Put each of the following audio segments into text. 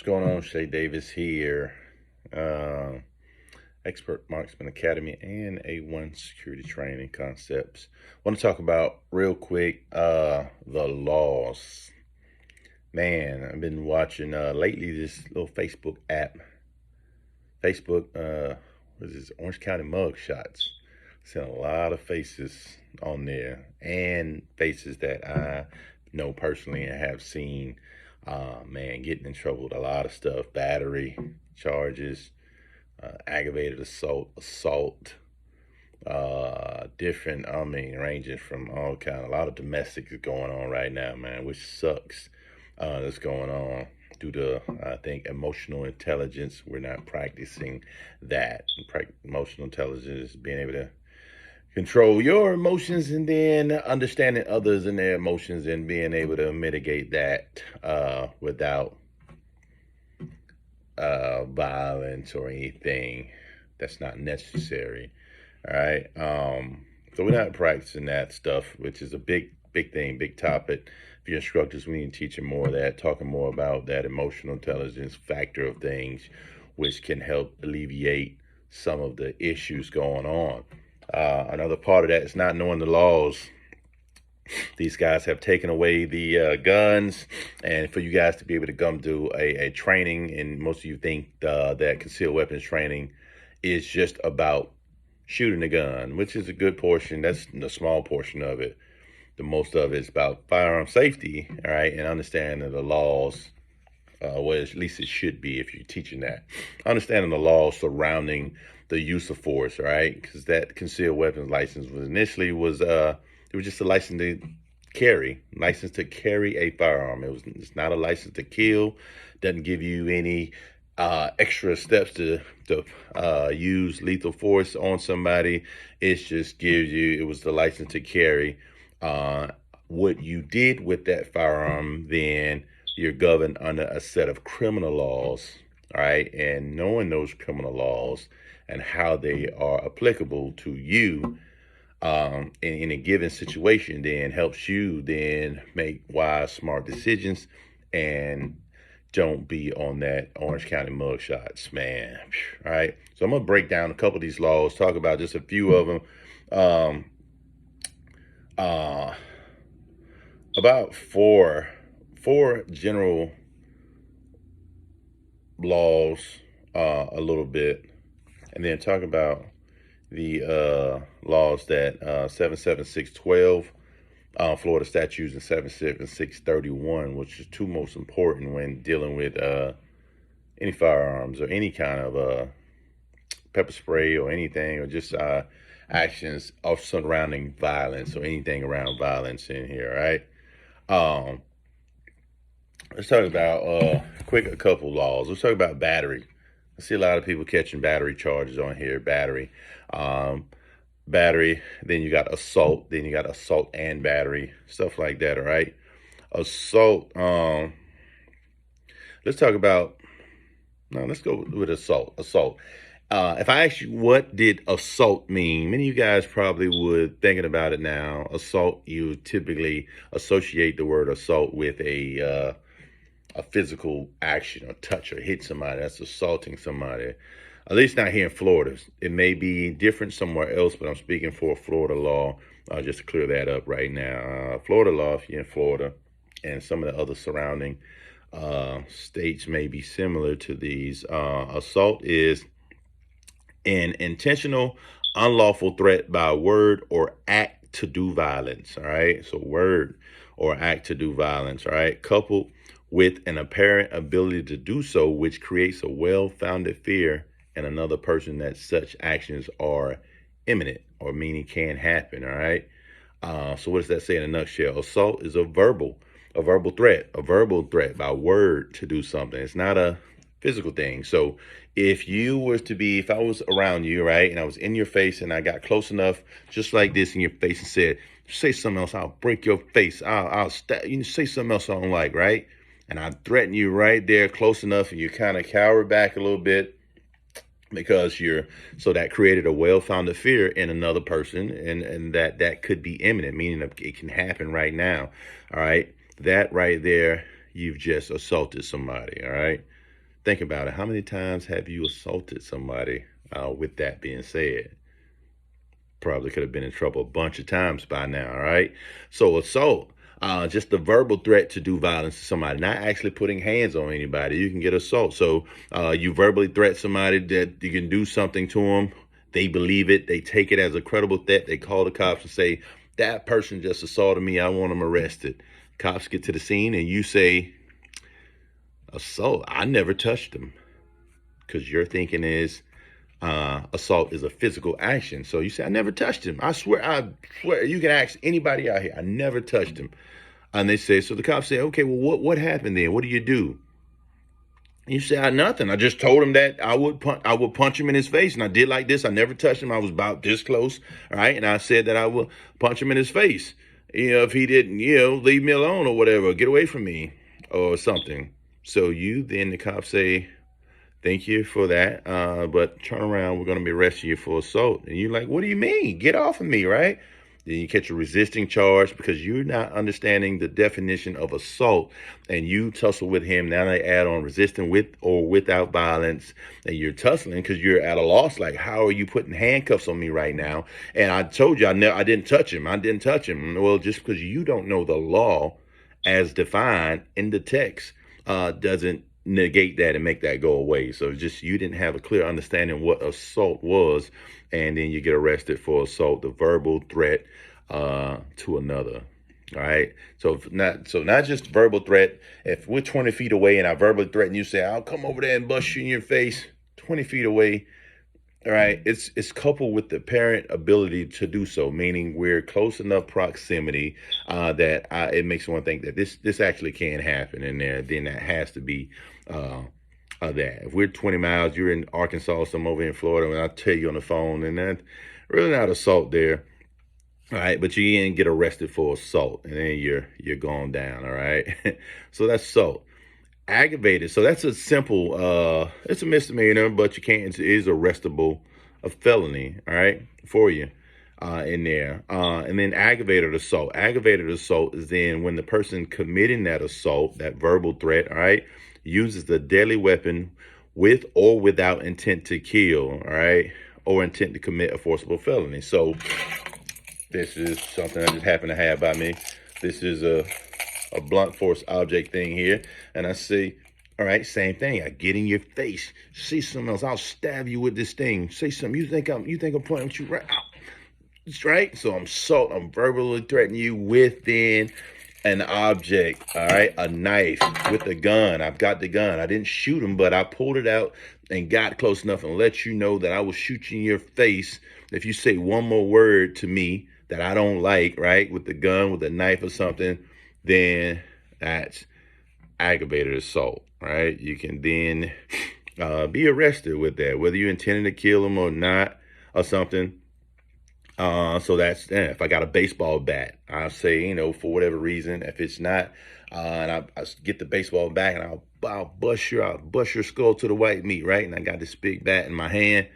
What's going on? Shay Davis here, uh, Expert Marksman Academy and A1 Security Training Concepts. Want to talk about real quick the laws. Man, I've been watching lately this little Facebook app. Facebook, what is this? Orange County Mug Shots. Seen a lot of faces on there and faces that I know personally and have seen. Man, getting in trouble with a lot of stuff, battery charges, aggravated assault, different, ranging from all kind. A lot of domestics is going on right now, man, which sucks. That's going on due to, I think, emotional intelligence. We're not practicing that. Emotional intelligence is being able to control your emotions and then understanding others and their emotions and being able to mitigate that without violence or anything that's not necessary. All right. So we're not practicing that stuff, which is a big thing, big topic. If you're instructors, we need to teach them more of that, talking more about that emotional intelligence factor of things, which can help alleviate some of the issues going on. Another part of that is not knowing the laws. These guys have taken away the guns, and for you guys to be able to come do a training, and most of you think that concealed weapons training is just about shooting a gun, which is a good portion. That's the small portion of it. The most of it is about firearm safety, all right, and understanding the laws. Well, at least it should be if you're teaching that. Understanding the laws surrounding the use of force, all right, because that concealed weapons license was initially it was just a license to carry a firearm. It's not a license to kill. Doesn't give you any extra steps to use lethal force on somebody. It just gives you, it was the license to carry. What you did with that firearm, then you're governed under a set of criminal laws, all right? And knowing those criminal laws and how they are applicable to you in a given situation then helps you then make wise, smart decisions and don't be on that Orange County mugshots, man. All right. So I'm going to break down a couple of these laws, talk about just a few of them. About four general laws, a little bit, and then talk about the laws that 77612, Florida statutes, and 77631, which is two most important when dealing with any firearms or any kind of pepper spray or anything, or just actions of surrounding violence or anything around violence in here, right? Let's talk about a couple laws. Let's talk about battery. I see a lot of people catching battery charges on here. Battery, then you got assault, then you got assault and battery, stuff like that. All right, assault. Let's talk about. No, let's go with assault. If I ask you what did assault mean, many of you guys probably would, thinking about it now. Assault, you typically associate the word assault with a physical action or touch or hit somebody. That's assaulting somebody. At least not here in Florida. It may be different somewhere else, but I'm speaking for Florida law, just to clear that up right now. Florida law, if you're in Florida, and some of the other surrounding states may be similar to these. Assault is an intentional, unlawful threat by word or act to do violence. All right. So word or act to do violence. All right. Coupled with an apparent ability to do so, which creates a well-founded fear in another person that such actions are imminent or meaning can happen. All right. So what does that say in a nutshell? Assault is a verbal threat by word to do something. It's not a physical thing. So if I was around you, right, and I was in your face and I got close enough, just like this in your face, and said, say something else, I'll break your face. You say something else I don't like, right? And I threaten you right there close enough, and you kind of cower back a little bit because that created a well-founded fear in another person, and that could be imminent, meaning it can happen right now. All right. That right there, you've just assaulted somebody. All right. Think about it. How many times have you assaulted somebody with that being said? Probably could have been in trouble a bunch of times by now, right? So assault, just a verbal threat to do violence to somebody, not actually putting hands on anybody. You can get assault. So you verbally threat somebody that you can do something to them. They believe it. They take it as a credible threat. They call the cops and say, that person just assaulted me. I want them arrested. Cops get to the scene and you say, assault, I never touched them. Because your thinking is, assault is a physical action. So you say, I never touched him. I swear, you can ask anybody out here. I never touched him. And they say, so the cops say, okay, well, what happened then? What do you do? And you say, nothing. I just told him that I would punch him in his face. And I did like this. I never touched him. I was about this close. All right. And I said that I would punch him in his face. If he didn't, leave me alone or whatever, get away from me or something. So the cops say, thank you for that. But turn around, we're going to be arresting you for assault. And you're like, what do you mean? Get off of me, right? Then you catch a resisting charge because you're not understanding the definition of assault. And you tussle with him. Now they add on resisting with or without violence. And you're tussling because you're at a loss. Like, how are you putting handcuffs on me right now? And I told you I didn't touch him. I didn't touch him. Well, just because you don't know the law as defined in the text doesn't negate that and make that go away. So just you didn't have a clear understanding what assault was, and then you get arrested for assault, the verbal threat to another. All right. So not just verbal threat. If we're 20 feet away and I verbally threaten you, say I'll come over there and bust you in your face, 20 feet away. All right, it's coupled with the apparent ability to do so, meaning we're close enough proximity that it makes one think that this actually can happen, and then that has to be that. If we're 20 miles, you're in Arkansas, some over in Florida, and I tell you on the phone, and that really not assault there. All right, but you didn't get arrested for assault, and then you're going down. All right, so that's assault. Aggravated. So that's a simple, it's a misdemeanor, but you can't, it is arrestable, a felony, all right, for you in there. And then aggravated assault. Aggravated assault is then when the person committing that assault, that verbal threat, all right, uses the deadly weapon with or without intent to kill, all right, or intent to commit a forcible felony. So this is something I just happen to have by me. This is a blunt force object thing here. And I say, all right, same thing. I get in your face. Say something else. I'll stab you with this thing. Say something. You think I'm pointing at you right out. That's right. So I'm verbally threatening you with then an object. All right. A knife with a gun. I've got the gun. I didn't shoot him, but I pulled it out and got close enough and let you know that I will shoot you in your face if you say one more word to me that I don't like, right? With the gun, with a knife or something, then that's aggravated assault, right? You can then be arrested with that, whether you intended to kill him or not or something. So that's, if I got a baseball bat, I'll say, for whatever reason, if it's not, and I get the baseball bat and I'll bust your skull to the white meat, right? And I got this big bat in my hand,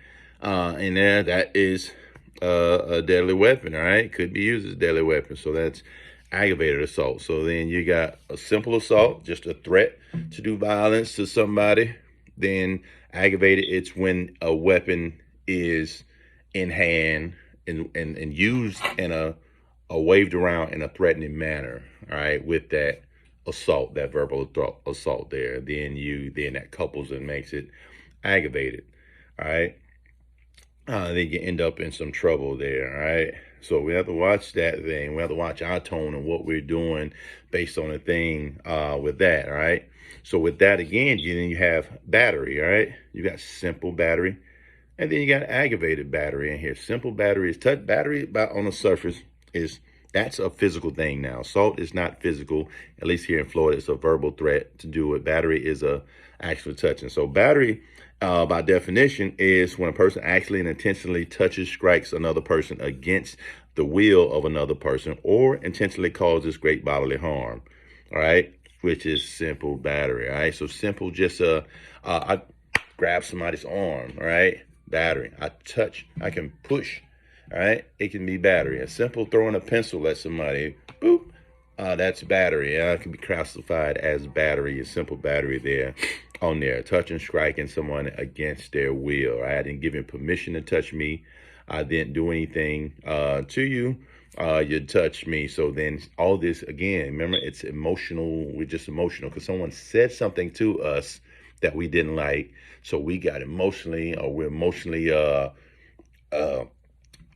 and there, that is a deadly weapon, all right? Could be used as a deadly weapon. So that's aggravated assault. So then you got a simple assault, just a threat to do violence to somebody. Then aggravated, it's when a weapon is in hand and used in a waved around in a threatening manner, all right, with that assault, that verbal assault there. Then that couples and makes it aggravated, all right? Then you end up in some trouble there, all right? So we have to watch that thing. We have to watch our tone and what we're doing based on the thing with that, all right? So with that, again, then you have battery, all right? You got simple battery, and then you got aggravated battery in here. Simple battery is touch battery on the surface that's a physical thing now. Assault is not physical. At least here in Florida, it's a verbal threat to do it. Battery is a actual touching. So battery, by definition, is when a person actually and intentionally touches, strikes another person against the will of another person, or intentionally causes great bodily harm. All right, which is simple battery. All right, so simple, just I grab somebody's arm. All right, battery. I touch. I can push. All right, it can be battery. A simple throwing a pencil at somebody, boop, that's battery. It can be classified as battery, a simple battery there. on there, touching, striking someone against their will. Right? I didn't give him permission to touch me. I didn't do anything to you. You touched me. So then all this again, remember, it's emotional. We're just emotional because someone said something to us that we didn't like. So we got emotionally, or we're emotionally uh,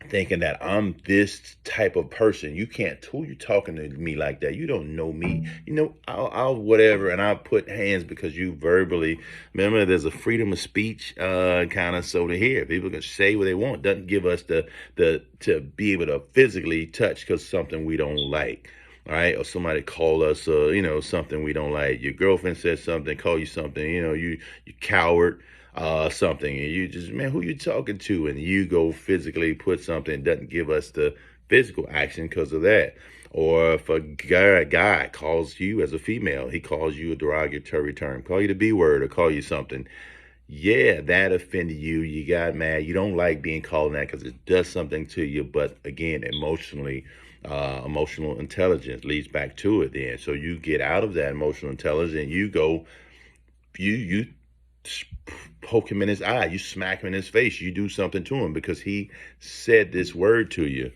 thinking that I'm this type of person. You can't, who you talking to me like that? You don't know me. I'll whatever, and I'll put hands because you verbally. Remember, there's a freedom of speech, kind of so to hear. People can say what they want. Doesn't give us the to be able to physically touch because something we don't like. All right, or somebody call us, something we don't like. Your girlfriend said something, call you something, you coward, something, and you just, man, who you talking to? And you go physically put something, doesn't give us the physical action because of that. Or if a guy calls you as a female, he calls you a derogatory term, call you the B word or call you something. Yeah, that offended you. You got mad. You don't like being called that because it does something to you. But again, emotional intelligence leads back to it. Then, so you get out of that emotional intelligence and you go, you poke him in his eye, you smack him in his face, you do something to him because he said this word to you.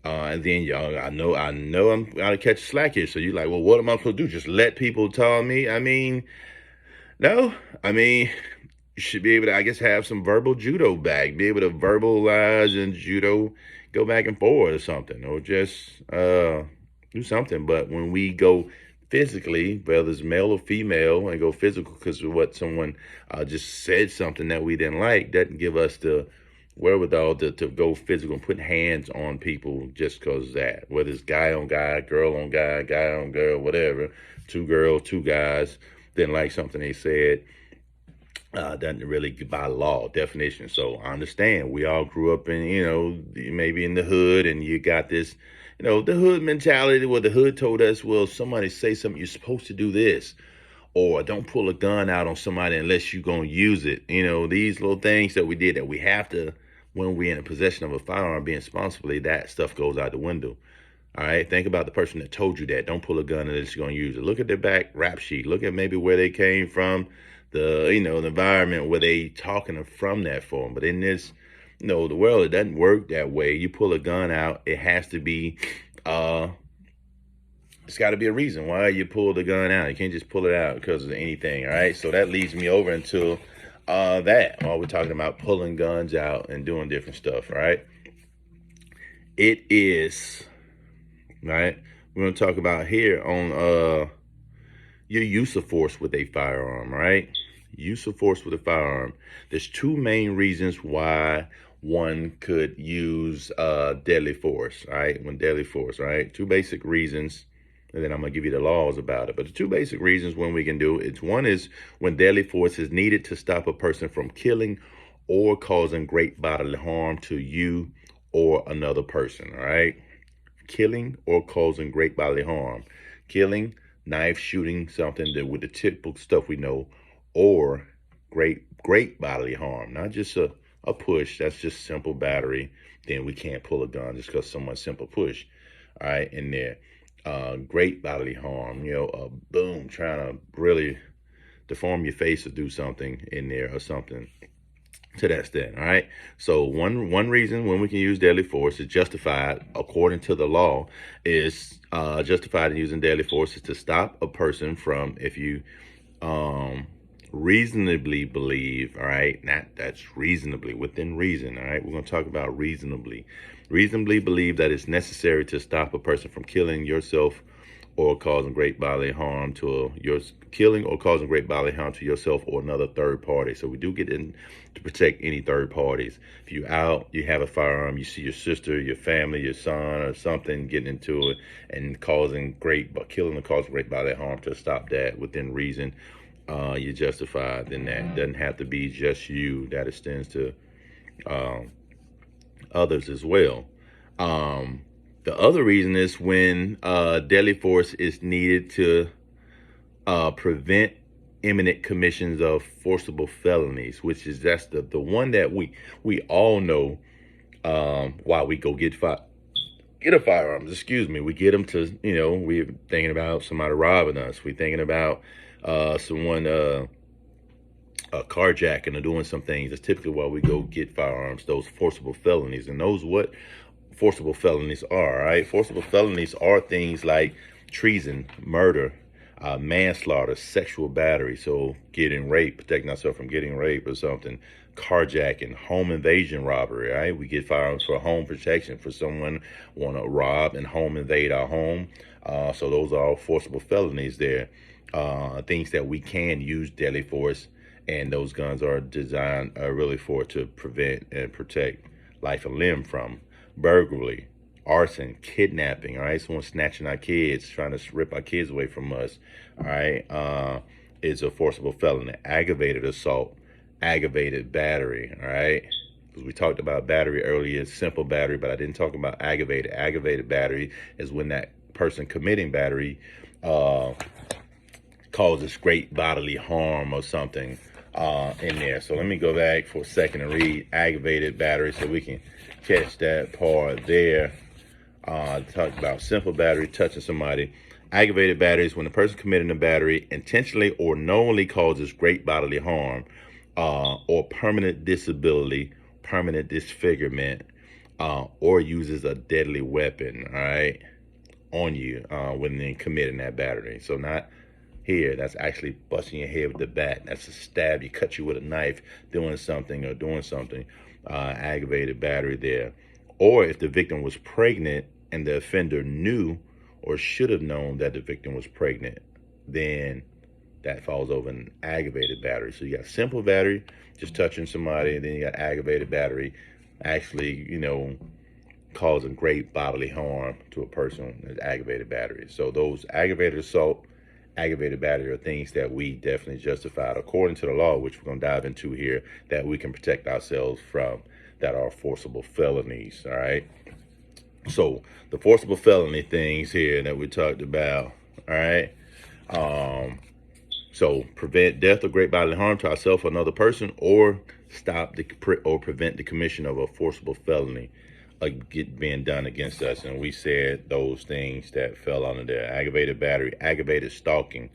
And then y'all, I know I'm gonna catch slack here. So you're like, well, what am I supposed to do? Just let people tell me? I mean, no. I mean, you should be able to, I guess, have some verbal judo back, be able to verbalize and judo, go back and forth or something, or just do something. But when we go physically, whether it's male or female, and go physical because of what someone just said something that we didn't like, doesn't give us the wherewithal to go physical and put hands on people just because of that. Whether it's guy on guy, girl on guy, guy on girl, whatever, two girls, two guys, didn't like something they said, doesn't really by law definition. So I understand we all grew up in, maybe in the hood, and you got this, the hood mentality where the hood told us, well, somebody say something, you're supposed to do this, or don't pull a gun out on somebody unless you're going to use it. These little things that we did that we have to, when we're in a possession of a firearm, being responsibly, that stuff goes out the window. All right, think about the person that told you that. Don't pull a gun unless you're going to use it. Look at their back rap sheet. Look at maybe where they came from, the environment where they talking from that for them. But in this, the world, it doesn't work that way. You pull a gun out, it has to be, it's got to be a reason why you pull the gun out. You can't just pull it out because of anything. All right, so that leads me over into that while we're talking about pulling guns out and doing different stuff. Right, it is. Right, we're going to talk about here on your use of force with a firearm. Right, use of force with a firearm. There's two main reasons why one could use deadly force. Right, when deadly force. Right, two basic reasons, and then I'm going to give you the laws about it. But the two basic reasons when we can do it, one is when deadly force is needed to stop a person from killing or causing great bodily harm to you or another person. All right, killing or causing great bodily harm. Killing, knife, shooting, something that with the typical stuff we know, or great bodily harm. Not just a push, that's just simple battery. Then we can't pull a gun just because someone's simple push. All right, in there. Great bodily harm, boom, trying to really deform your face or do something in there or something to that extent. All right, so one reason when we can use deadly force is justified according to the law, is justified in using deadly force is to stop a person from, if you um reasonably believe, all right, not that's reasonably, within reason. All right, we're going to talk about reasonably believe that it's necessary to stop a person from killing yourself or causing great bodily harm to your killing or causing great bodily harm to yourself or another third party. So we do get in to protect any third parties. If you out, you have a firearm, you see your sister, your family, your son or something getting into it and killing or causing great bodily harm, to stop that within reason, you're justified. Then that doesn't have to be just you. That extends to um, others as well. Um, the other reason is when deadly force is needed to prevent imminent commissions of forcible felonies, which is that's the one that we all know. Why we go get a firearms. Excuse me. We get them to, we're thinking about somebody robbing us. We're thinking about someone carjacking or doing some things. That's typically why we go get firearms, those forcible felonies. And those what forcible felonies are, right? Forcible felonies are things like treason, murder, manslaughter, sexual battery, so getting raped, protecting ourselves from getting raped or something, carjacking, home invasion robbery, right? We get firearms for home protection, for someone want to rob and home invade our home. So those are all forcible felonies there. Things that we can use deadly force, and those guns are designed really for to prevent and protect life and limb from. Burglary, arson, kidnapping, all right? Someone snatching our kids, trying to rip our kids away from us, all right, is a forcible felony. Aggravated assault, aggravated battery, all right? Because we talked about battery earlier, simple battery, but I didn't talk about aggravated. Aggravated battery is when that person committing battery causes great bodily harm or something in there. So let me go back for a second and read aggravated battery so we can catch that part there. Talk about simple battery, touching somebody. Aggravated battery is when the person committing the battery intentionally or knowingly causes great bodily harm or permanent disability, permanent disfigurement, or uses a deadly weapon, all right, on you when they're committing that battery. So not here, that's actually busting your head with the bat. That's a stab. You cut you with a knife doing something or doing something. Aggravated battery there. Or if the victim was pregnant and the offender knew or should have known that the victim was pregnant, then that falls over an aggravated battery. So you got simple battery, just touching somebody, and then you got aggravated battery, actually, causing great bodily harm to a person. Is aggravated battery. So those aggravated assault, aggravated battery are things that we definitely justified according to the law, which we're going to dive into here, that we can protect ourselves from, that are forcible felonies, all right? So the forcible felony things here that we talked about, all right? So prevent death or great bodily harm to ourselves or another person, or prevent the commission of a forcible felony being done against us. And we said those things that fell under there: aggravated battery, aggravated stalking,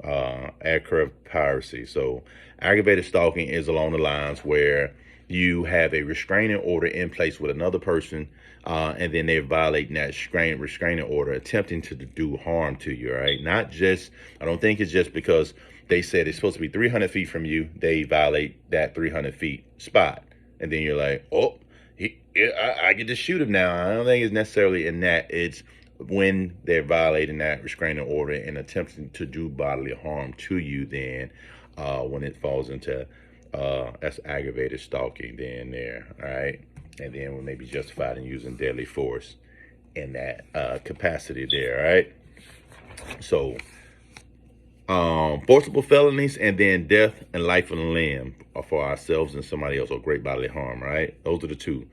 aircraft piracy. So aggravated stalking is along the lines where you have a restraining order in place with another person, and then they're violating that restraining order, attempting to do harm to you, right? Not just, I don't think it's just because they said it's supposed to be 300 feet from you, they violate that 300 feet spot. And then you're like, oh, I get to shoot him now. I don't think it's necessarily in that. It's when they're violating that restraining order and attempting to do bodily harm to you, then when it falls into that's aggravated stalking then there, all right? And then we may be justified in using deadly force in that capacity there, all right? So forcible felonies, and then death and life and limb for ourselves and somebody else, or great bodily harm, right? Those are the two.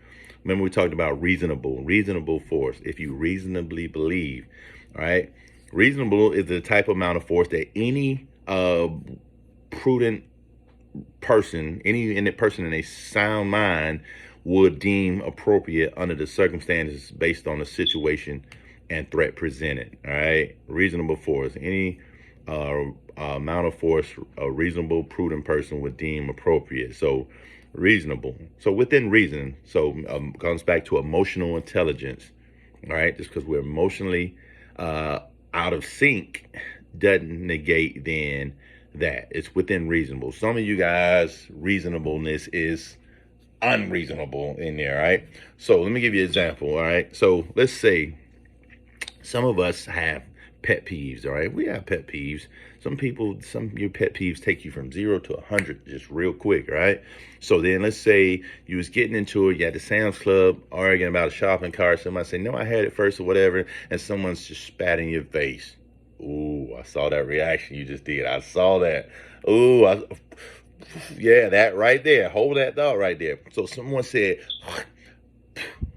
Remember, we talked about reasonable force. If you reasonably believe, all right? Reasonable is the type of amount of force that any prudent person, any person in a sound mind would deem appropriate under the circumstances based on the situation and threat presented, all right? Reasonable force, any amount of force a reasonable, prudent person would deem appropriate. So reasonable. So within reason. So comes back to emotional intelligence. All right. Just because we're emotionally out of sync doesn't negate then that it's within reasonable. Some of you guys, reasonableness is unreasonable in there. All right. So let me give you an example. All right. So let's say some of us have pet peeves, all right? We have pet peeves. Some of your pet peeves take you from 0 to 100 just real quick, right? So then let's say you was getting into it, you had the Sam's Club arguing about a shopping cart. Somebody say, no, I had it first or whatever, and someone's just spat in your face. Ooh, I saw that reaction you just did. I saw that. Ooh, yeah, that right there. Hold that thought right there. So someone said,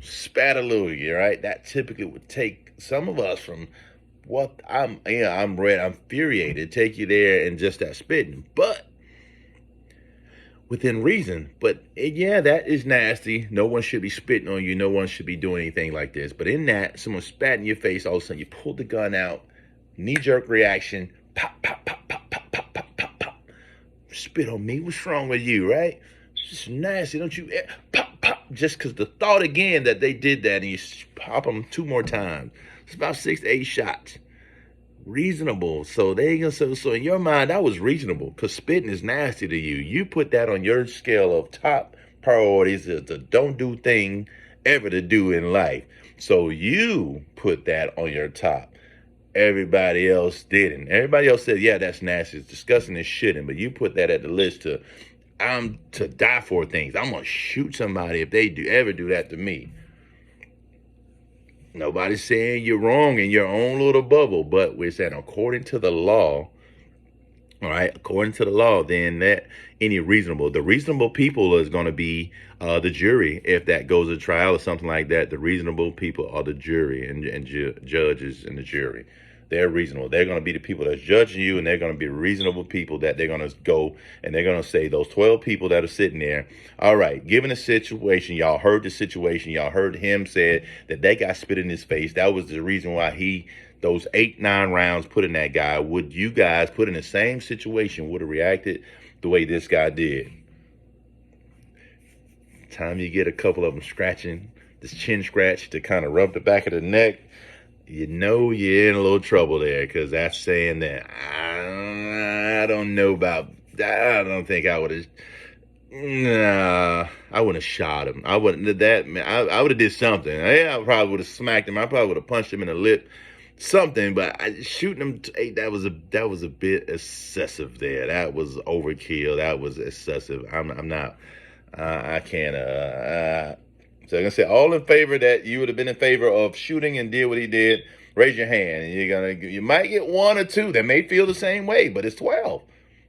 spat a little, right? That typically would take some of us from what I'm infuriated, take you there and just that spitting, but within reason. But yeah, that is nasty. No one should be spitting on you. No one should be doing anything like this. But in that, someone spat in your face, all of a sudden you pull the gun out, knee-jerk reaction, pop, pop, pop, pop, pop, pop, pop, pop, pop. spit on me. What's wrong with you, right? It's just nasty, don't you? Pop, pop. Just because the thought again that they did that, and you pop them 2 more times. It's about 6 to 8 shots. Reasonable. So they gonna so in your mind that was reasonable because spitting is nasty to you. You put that on your scale of top priorities as the don't do thing ever to do in life. So you put that on your top. Everybody else didn't. Everybody else said, yeah, that's nasty, it's disgusting, it shouldn't. But you put that at the list to I'm to die for things. I'm gonna shoot somebody if they do ever do that to me. Nobody's saying you're wrong in your own little bubble, but we're saying according to the law, all right, according to the law, then that the reasonable people is going to be the jury if that goes to trial or something like that. The reasonable people are the jury and judges and the jury. They're reasonable. They're going to be the people that's judging you, and they're going to be reasonable people that they're going to go and they're going to say, those 12 people that are sitting there, all right, given the situation, y'all heard the situation, y'all heard him said that they got spit in his face. That was the reason why those 8-9 rounds put in that guy. Would you guys put in the same situation would have reacted the way this guy did? Time you get a couple of them scratching this chin scratch to kind of rub the back of the neck, you know you're in a little trouble there, because that's saying that I don't know about that. I don't think I would have. Nah, I wouldn't have shot him. I wouldn't have that. Man, I would have did something. Yeah, I probably would have smacked him. I probably would have punched him in the lip, something. But shooting him, that was a bit excessive there. That was overkill. That was excessive. I'm not. I can't. So I'm gonna say all in favor that you would have been in favor of shooting and did what he did. Raise your hand, and you might get 1 or 2 that may feel the same way, but it's 12.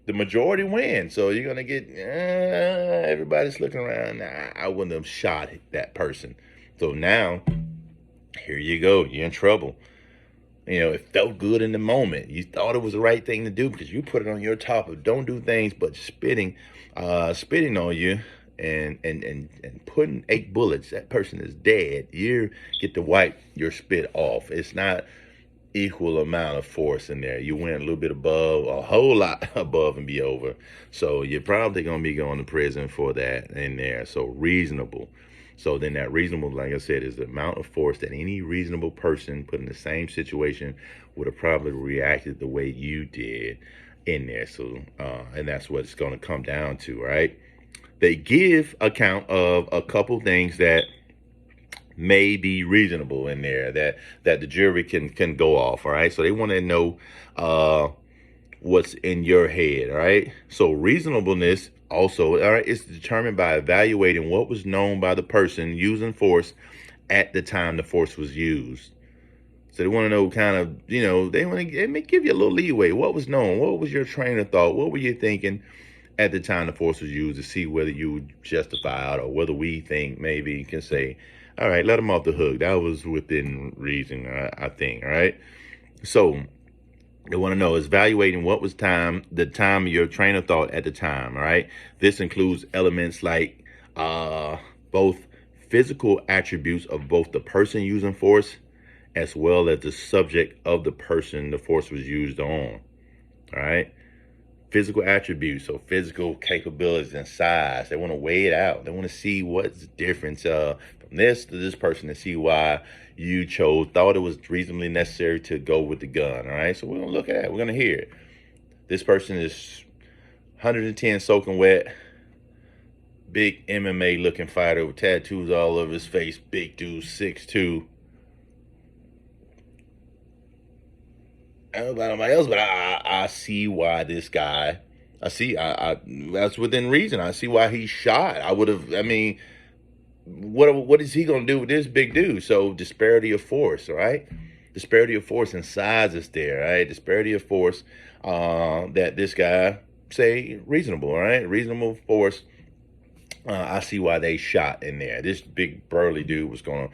The majority wins, so you're gonna get everybody's looking around. Nah, I wouldn't have shot that person. So now, here you go. You're in trouble. It felt good in the moment. You thought it was the right thing to do because you put it on your top of don't do things but spitting on you and putting 8 bullets. That person is dead. You get to wipe your spit off. It's not equal amount of force in there. You went a little bit above, a whole lot above and be over. So you're probably going to be going to prison for that in there. So reasonable. So then that reasonable, like I said, is the amount of force that any reasonable person put in the same situation would have probably reacted the way you did in there. So, and that's what it's going to come down to, right? They give account of a couple things that may be reasonable in there that the jury can go off. All right, so they want to know what's in your head. All right, so reasonableness also, all right, is determined by evaluating what was known by the person using force at the time the force was used. So they want to know kind of, they may give you a little leeway. What was known? What was your train of thought? What were you thinking at the time the force was used, to see whether you justify it or whether we think maybe you can say, all right, let them off the hook. That was within reason, I think, all right? So they want to know is evaluating what was the time of your train of thought at the time, all right? This includes elements like both physical attributes of both the person using force as well as the subject of the person the force was used on, all right? Physical attributes, so physical capabilities and size. They want to weigh it out. They want to see what's the difference from this to this person to see why you thought it was reasonably necessary to go with the gun. All right, so we're going to look at it. We're going to hear it. This person is 110 soaking wet, big MMA looking fighter with tattoos all over his face, big dude, 6'2". I don't know about nobody else, but I see why this guy, that's within reason. I see why he shot. What is he going to do with this big dude? So disparity of force, right? Disparity of force and size is there, right? Disparity of force that this guy, say, reasonable, right? Reasonable force. I see why they shot in there. This big burly dude was going to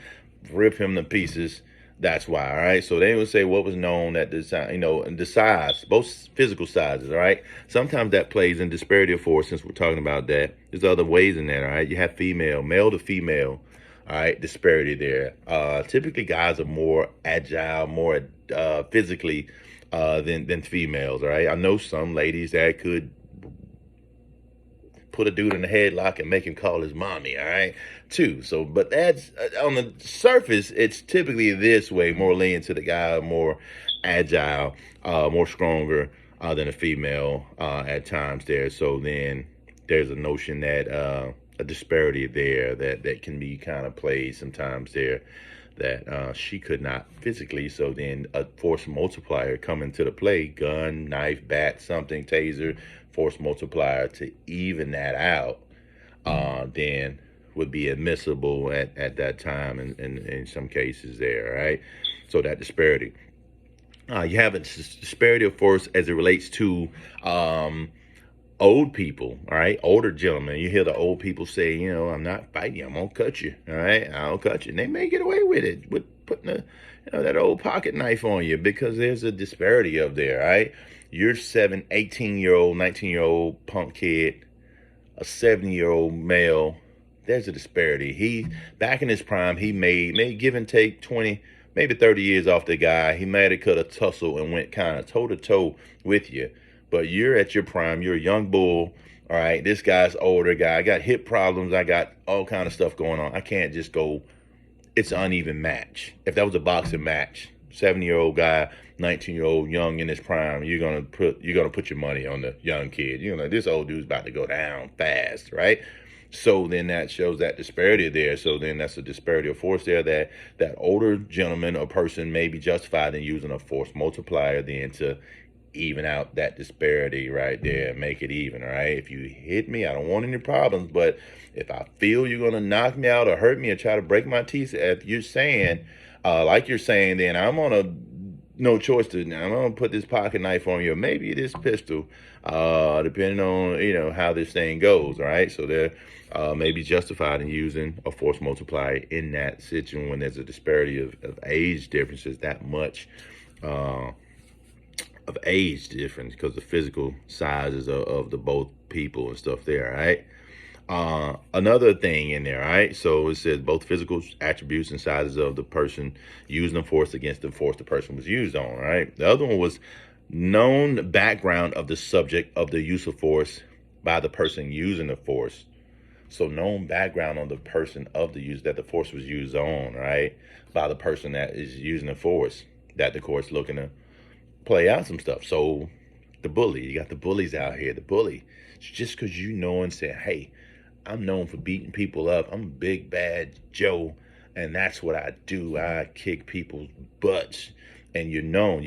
rip him to pieces. That's why, all right? So they would say what was known at the time, and the size, both physical sizes, all right? Sometimes that plays in disparity of force, since we're talking about that. There's other ways in that, all right? You have male to female, all right? Disparity there. Typically, guys are more agile, more physically than females, all right? I know some ladies that could put a dude in the headlock and make him call his mommy, all right, too. So, but that's on the surface, it's typically this way, more leaning to the guy, more agile, more stronger than a female at times there. So then there's a notion that a disparity there that can be kind of played sometimes there, that she could not physically. So then a force multiplier come into the play, gun, knife, bat, something, taser, force multiplier to even that out, then would be admissible at that time in some cases there, right? So that disparity. You have a disparity of force as it relates to old people, all right? Older gentlemen. You hear the old people say, I'm not fighting you. I'm going to cut you, all right? I'll cut you. And they may get away with it, with putting that old pocket knife on you, because there's a disparity up there, right? You're 18-year-old, 19-year-old punk kid, a 70-year-old male. There's a disparity. He, back in his prime, he may give and take 20, maybe 30 years off the guy. He might have cut a tussle and went kind of toe-to-toe with you. But you're at your prime. You're a young bull. All right, this guy's older guy. I got hip problems. I got all kind of stuff going on. I can't just go. It's an uneven match. If that was a boxing match, 70-year-old guy, 19-year-old young in his prime, you're gonna put your money on the young kid. This old dude's about to go down fast, right? So then that shows that disparity there. So then that's a disparity of force there, that older gentleman or person may be justified in using a force multiplier then to even out that disparity right there, make it even, all right? If you hit me, I don't want any problems, but if I feel you're going to knock me out or hurt me or try to break my teeth, if you're saying, like you're saying, then I'm going to, no choice to, I'm going to put this pocket knife on you, or maybe this pistol, depending on, how this thing goes, all right? So they're maybe justified in using a force multiplier in that situation when there's a disparity of age differences that much, of age difference, because the physical sizes of the both people and stuff there, right? Another thing in there, right? So it says both physical attributes and sizes of the person using the force against the force the person was used on, right? The other one was known background of the subject of the use of force by the person using the force. So known background on the person of the use that the force was used on, right? By the person that is using the force that the court's looking to play out some stuff. So the bully, you got the bullies out here. The bully, just because and say, hey, I'm known for beating people up. I'm Big Bad Joe, and that's what I do. I kick people's butts. And you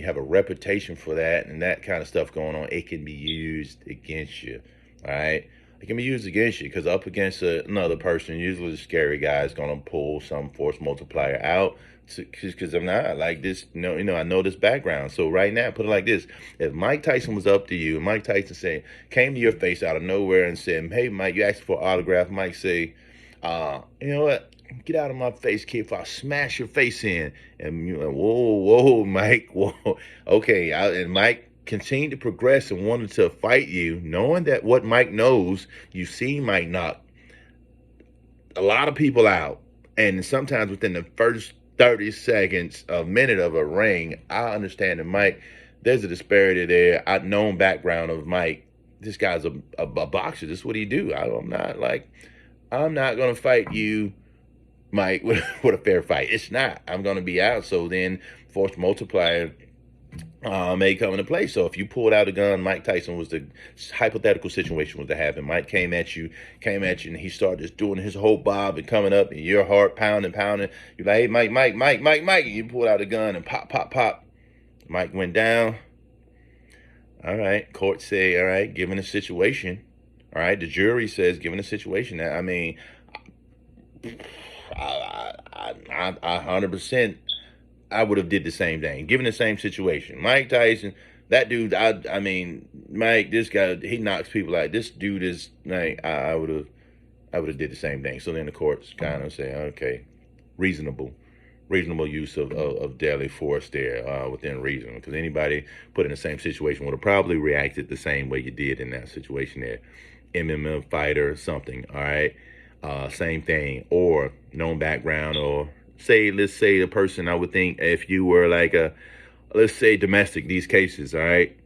have a reputation for that and that kind of stuff going on. It can be used against you, all right? It can be used against you because up against another person, usually the scary guy is going to pull some force multiplier out because I'm not like this. I know this background. So right now, put it like this. If Mike Tyson was up to you, and Mike Tyson came to your face out of nowhere and said, hey, Mike, you asked for an autograph. Mike say, you know what? Get out of my face, kid, if I smash your face in. And you're like, whoa, Mike, whoa. Okay, and Mike continued to progress and wanted to fight you, knowing that what Mike knows, you see Mike knock a lot of people out. And sometimes within the first 30 seconds, a minute of a ring, I understand that Mike, there's a disparity there. I've known background of Mike. This guy's a boxer. This is what he do. I'm not going to fight you, Mike, with a fair fight. It's not. I'm going to be out. So then force multiplier may come into play. So if you pulled out a gun, Mike Tyson was the hypothetical situation was to happen. Mike came at you, and he started just doing his whole bob and coming up, and your heart pounding. You're like, hey, Mike. And you pulled out a gun and pop. Mike went down. All right. Court say, all right, given the situation. All right. The jury says, given the situation, I mean, I 100%, I would have did the same thing, given the same situation. Mike Tyson, that dude, I mean, Mike, this guy, he knocks people out. This dude is like, I would have did the same thing. So then the courts kind of say, okay, reasonable use of deadly force there within reason, because anybody put in the same situation would have probably reacted the same way you did in that situation there. MMA fighter or something, all right? Same thing, or known background, or let's say the person, I would think if you were like let's say domestic, these cases, all right?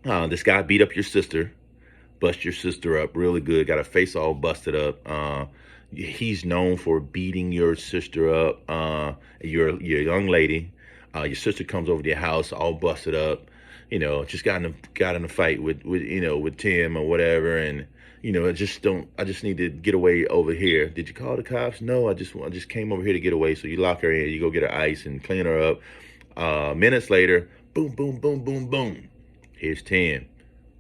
This guy beat up your sister, bust your sister up really good, got her face all busted up. He's known for beating your sister up. Your young lady, your sister comes over to your house all busted up. Just got in a fight with Tim or whatever, and I just need to get away over here. Did you call the cops? No, I just came over here to get away. So you lock her in, you go get her ice and clean her up. Minutes later, boom, boom, boom, boom, boom. Here's Tim.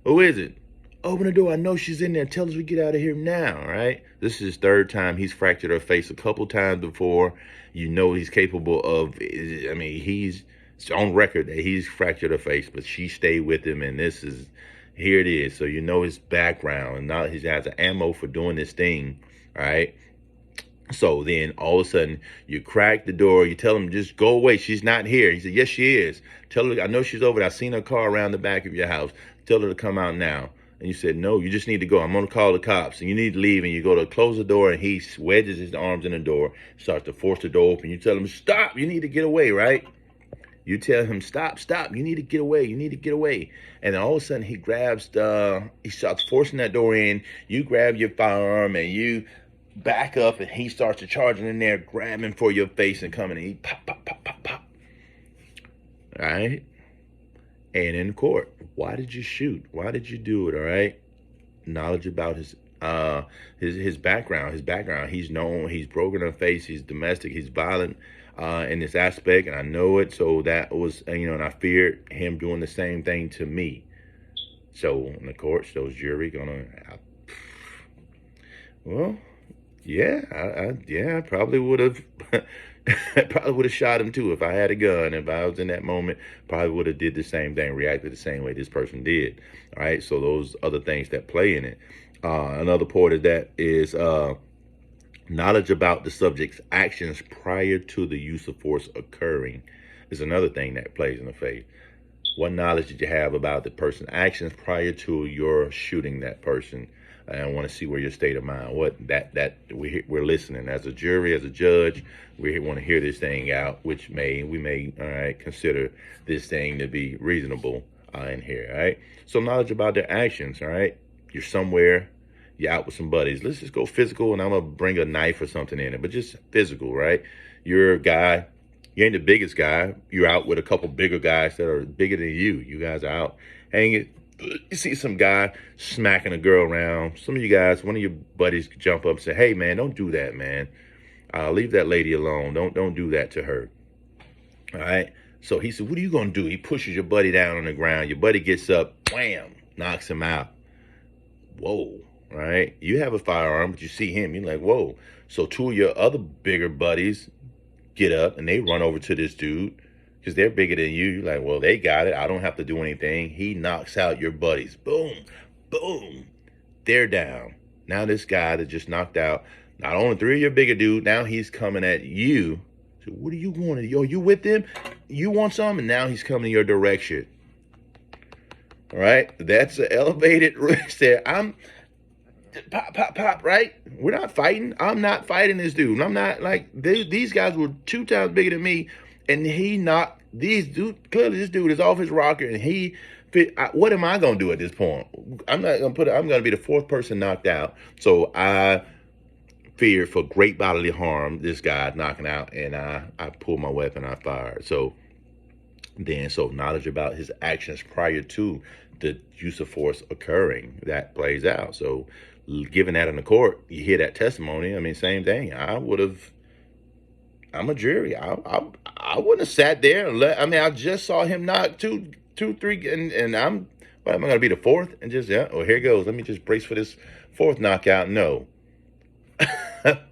Who is it? Open the door. I know she's in there. Tell us we get out of here now, right? This is his third time. He's fractured her face a couple times before. He's capable of, he's on record that he's fractured her face, but she stayed with him, and here it is. So his background, and now he has an ammo for doing this thing, all right? So then all of a sudden you crack the door, you tell him, just go away, she's not here. He said, yes, she is. Tell her, I know she's over there. I seen her car around the back of your house. Tell her to come out now. And you said, no, you just need to go. I'm going to call the cops. And you need to leave. And you go to close the door, and he wedges his arms in the door, starts to force the door open. You tell him, stop, you need to get away, right? You tell him, stop, you need to get away, And then all of a sudden he starts forcing that door in. You grab your firearm and you back up, and he starts to charging in there, grabbing for your face and coming, and he pop, pop, pop, pop, pop. All right? And in court, why did you shoot? Why did you do it? All right? Knowledge about his background. He's known, he's broken her face, he's domestic, he's violent in this aspect, and I know it. So that was, and I feared him doing the same thing to me. So in the courts, those jury I probably would have probably would have shot him too if I had a gun. If I was in that moment, probably would have did the same thing, reacted the same way this person did. All right, so those other things that play in it. Another part of that is knowledge about the subject's actions prior to the use of force occurring is another thing that plays in the faith. What knowledge did you have about the person's actions prior to your shooting that person? I want to see where your state of mind. We're listening as a jury, as a judge. We want to hear this thing out, which we may all right consider this thing to be reasonable in here. All right. So knowledge about their actions. All right. You're somewhere. You're out with some buddies. Let's just go physical, and I'm gonna bring a knife or something in it, but just physical, right? You're a guy. You ain't the biggest guy. You're out with a couple bigger guys that are bigger than you. You guys are out hanging. You see some guy smacking a girl around. Some of you guys, one of your buddies could jump up and say, hey, man, don't do that, man. Leave that lady alone. Don't do that to her. All right? So he said, what are you going to do? He pushes your buddy down on the ground. Your buddy gets up, wham, knocks him out. Whoa, right? You have a firearm, but you see him. You're like, whoa. So two of your other bigger buddies get up, and they run over to this dude. Because they're bigger than you. You're like, well, they got it. I don't have to do anything. He knocks out your buddies. Boom, boom. They're down. Now this guy that just knocked out not only three of your bigger dude, now he's coming at you. So what do you want? Yo, you with him? You want some? And now he's coming in your direction. All right? That's an elevated risk there. I'm pop, pop, pop, right? We're not fighting. I'm not fighting this dude. I'm not like, these guys were 2 times bigger than me. And he knocked clearly this dude is off his rocker, and what am I going to do at this point? I'm going to be the 4th person knocked out. So I feared for great bodily harm, this guy knocking out, and I pulled my weapon, I fired. So knowledge about his actions prior to the use of force occurring, that plays out. So given that in the court, you hear that testimony. I mean, same thing. I'm a jury. I wouldn't have sat there and I just saw him knock two, three, and am I going to be the 4th and just, here goes. Let me just brace for this 4th knockout. No.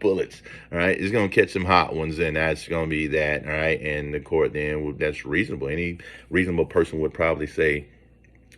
Bullets. All right. It's going to catch some hot ones, and that's going to be that. All right. And the court then, that's reasonable. Any reasonable person would probably say,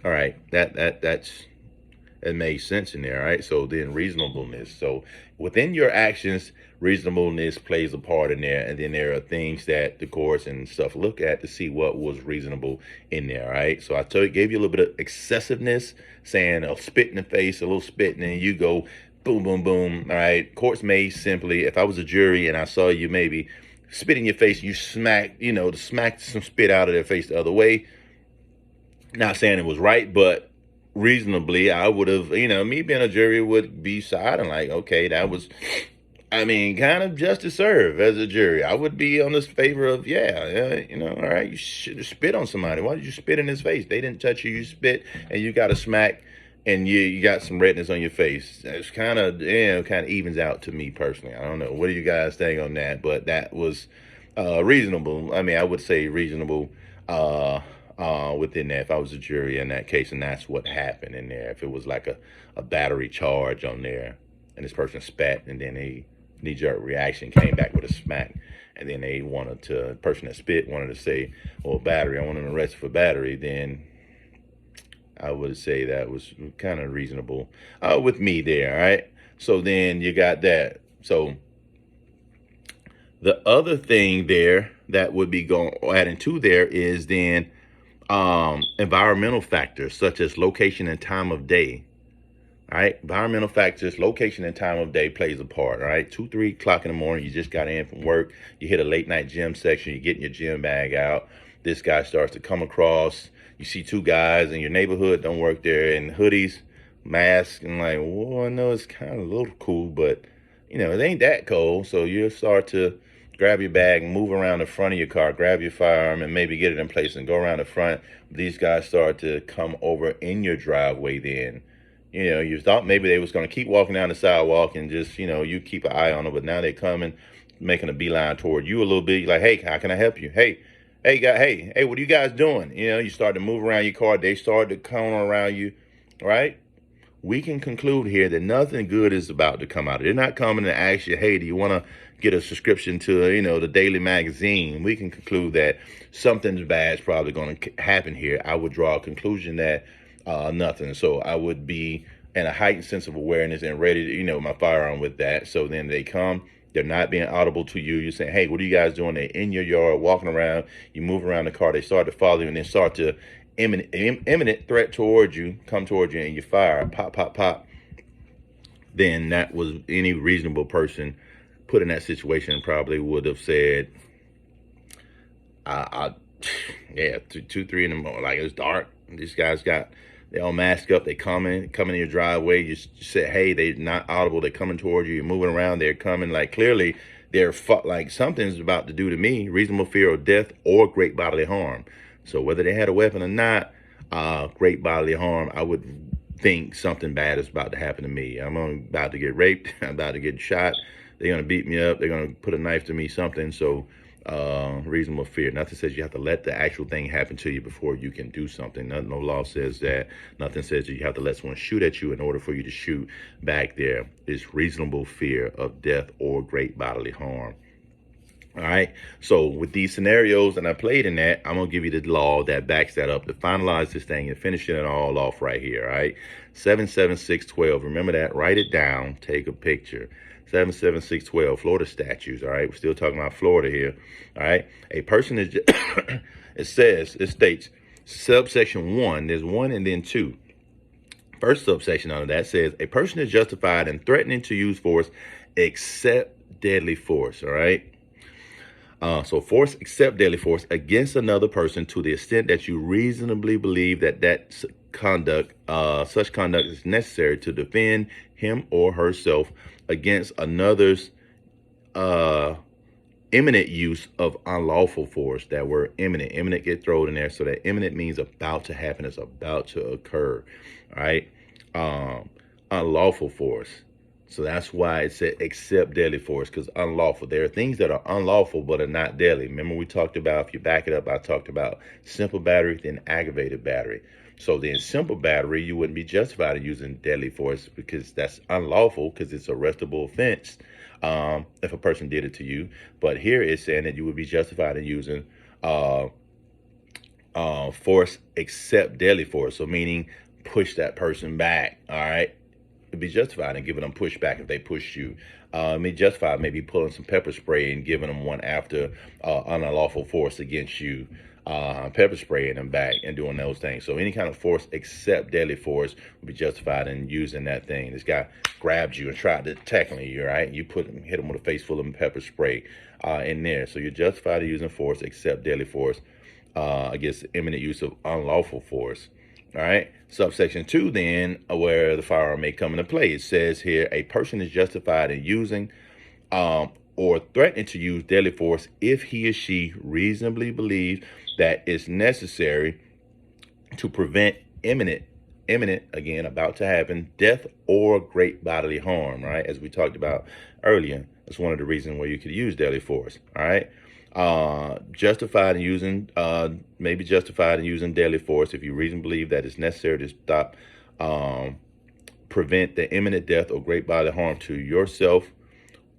all right, it makes sense in there, right? So then reasonableness. So within your actions, reasonableness plays a part in there. And then there are things that the courts and stuff look at to see what was reasonable in there, right? So gave you a little bit of excessiveness, saying a spit in the face, a little spit, and then you go boom, boom, boom. All right. Courts may simply, if I was a jury and I saw you maybe spit in your face, you smack some spit out of their face the other way. Not saying it was right, but reasonably, I would have, me being a jury would be siding like, okay, that was, I mean, kind of justice served as a jury. I would be on this favor of, yeah, all right, you should have spit on somebody. Why did you spit in his face? They didn't touch you, you spit, and you got a smack, and you got some redness on your face. It's kind of evens out to me personally. I don't know. What do you guys think on that? But that was reasonable. I mean, I would say reasonable within that if I was a jury in that case, and that's what happened in there. If it was like a battery charge on there, and this person spat, and then a knee-jerk reaction came back with a smack, and then the person that spit wanted to say, well, battery, I want them arrested for battery, then I would say that was kind of reasonable with me there, all right? So then you got that. So the other thing there that would be adding to there is then environmental factors such as location and time of day. All right, environmental factors, location and time of day plays a part. All right, 2, 3 o'clock in the morning, you just got in from work, you hit a late night gym section, you're getting your gym bag out. This guy starts to come across. You see 2 guys in your neighborhood, don't work there, in hoodies, masks, and like, well, I know it's kind of a little cool, but it ain't that cold. So you start to grab your bag and move around the front of your car, grab your firearm and maybe get it in place and go around the front. These guys start to come over in your driveway then. You thought maybe they was going to keep walking down the sidewalk and just, you keep an eye on them, but now they're coming, making a beeline toward you a little bit. You're like, hey, how can I help you? Hey, what are you guys doing? You start to move around your car. They start to come around you, right? We can conclude here that nothing good is about to come out. They're not coming to ask you, hey, do you want to get a subscription to, the daily magazine? We can conclude that something bad is probably going to happen here. I would draw a conclusion that nothing. So I would be in a heightened sense of awareness and ready to, my firearm with that. So then they come, they're not being audible to you. You're saying, hey, what are you guys doing? They're in your yard, walking around. You move around the car. They start to follow you and then start to imminent threat towards you, come towards you, and you fire, pop, pop, pop. Then that was any reasonable person put in that situation probably would have said, yeah, 2, 3 in the morning, like it's dark. These guys they all masked up. They coming in your driveway. You said, hey, they're not audible. They're coming towards you. You're moving around. They're coming. Like clearly, they're like something's about to do to me. Reasonable fear of death or great bodily harm. So whether they had a weapon or not, great bodily harm, I would think something bad is about to happen to me. I'm about to get raped. I'm about to get shot. They're going to beat me up. They're going to put a knife to me, something. So reasonable fear. Nothing says you have to let the actual thing happen to you before you can do something. No law says that. Nothing says that you have to let someone shoot at you in order for you to shoot back. There is reasonable fear of death or great bodily harm. All right. So with these scenarios, and I played in that, I'm going to give you the law that backs that up to finalize this thing and finishing it all off right here. All right. 77612. Remember that. Write it down. Take a picture. 77612. Florida statutes. All right. We're still talking about Florida here. All right. A person is, it states subsection 1. There's 1 and then 2. First subsection under that says a person is justified in threatening to use force except deadly force. All right. So force except deadly force against another person to the extent that you reasonably believe that such conduct is necessary to defend him or herself against another's imminent use of unlawful force. That word imminent get thrown in there. So that imminent means about to happen. It's about to occur. All right. Unlawful force. So that's why it said except deadly force, because unlawful. There are things that are unlawful but are not deadly. Remember we talked about, if you back it up, I talked about simple battery, then aggravated battery. So then simple battery, you wouldn't be justified in using deadly force because that's unlawful because it's arrestable offense if a person did it to you. But here it's saying that you would be justified in using force except deadly force. So meaning push that person back, all right? Be justified in giving them pushback if they push you. Justified maybe pulling some pepper spray and giving them one after unlawful force against you, pepper spraying them back and doing those things. So any kind of force except deadly force would be justified in using that thing. This guy grabbed you and tried to tackle you, right? You hit him with a face full of pepper spray in there. So you're justified in using force except deadly force against imminent use of unlawful force. All right. Subsection 2, then, where the firearm may come into play. It says here a person is justified in using or threatening to use deadly force if he or she reasonably believes that it's necessary to prevent imminent, again, about to happen, death or great bodily harm, right? As we talked about earlier, that's one of the reasons where you could use deadly force, all right? Justified in using, maybe justified in using deadly force if you reasonably believe that it's necessary to stop, prevent the imminent death or great bodily harm to yourself